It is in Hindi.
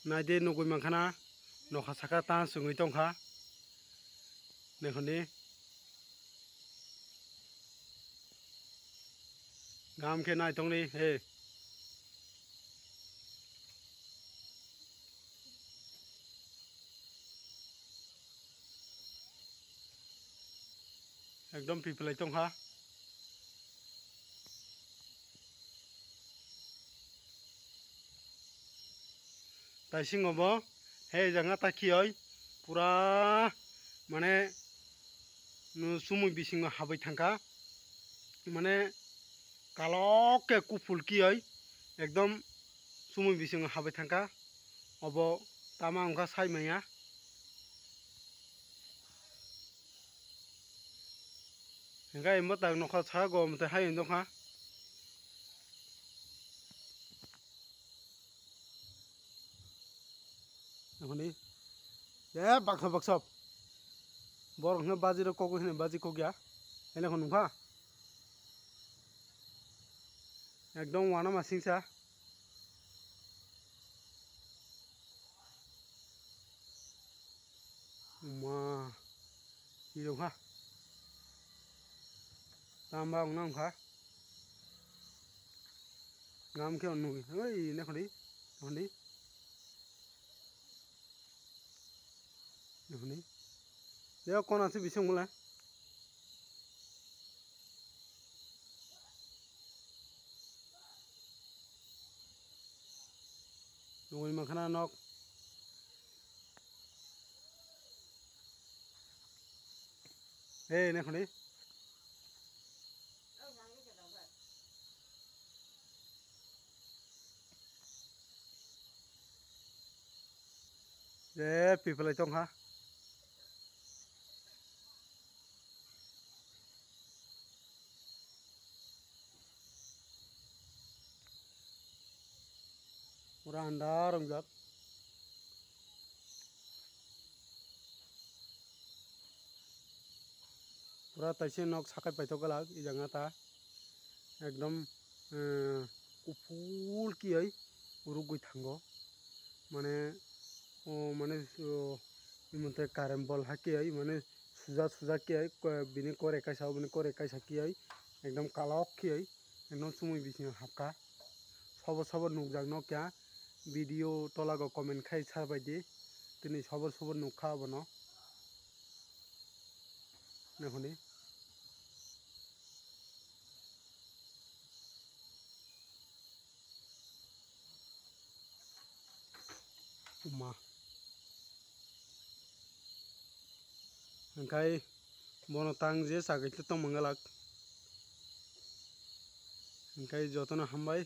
नायदे नगै मानखाना नखा साखा ता सङै दंखा नेखनि गाम के नाय तंगनि हे एकदम पिपलाय दंखा ताइसिङावबो हे जाङा ताखियै पुरा माने सुमुय बिसिङाव हाबै थांखा माने कालक के कुफुल कियै एकदम सुमुय बिसिङाव हाबै थांखा अब तामा अंखा सायमाया हेंगा एम्बो ताक नखा सा गमते हायै दंखा नेखनि दे बाक्सब बाक्सब बर हने बाजी रो कगो हने बाजी को गया हेने खन नुखा एकदम वाना मासिंसा मा हिरोखा तांबा उनांखा नाम के नुई ओइ नेखनि नेखनि नेखनि दे कोनासे बिसंगला नगै मानखाना नक हे नेखनि दे पिपलाय दंखा पूरा अंधार रंजाक पूरा तैसे नक साकाय पाइथ गलाक इ जाङा ता एकदम उफुल कियै उरुगै थांगो माने ओ माने इमते कारेम बल हाकियै माने सुजा सुजा कियै बिनि करे कायसा बिनि करे कायसा कियै एकदम कालक कियै एकदम सुमुय बिसिङाव हाबका सबर सबर नुकजाक न क्या भिडियो तलागो कमेन्ट खाय साबायदि दिनै सबर सबर नुखा बनो नेखनि मा ओंखाय बनो तां जे सागैथ' तंमंगलाक ओंखाय जतन हामबाय।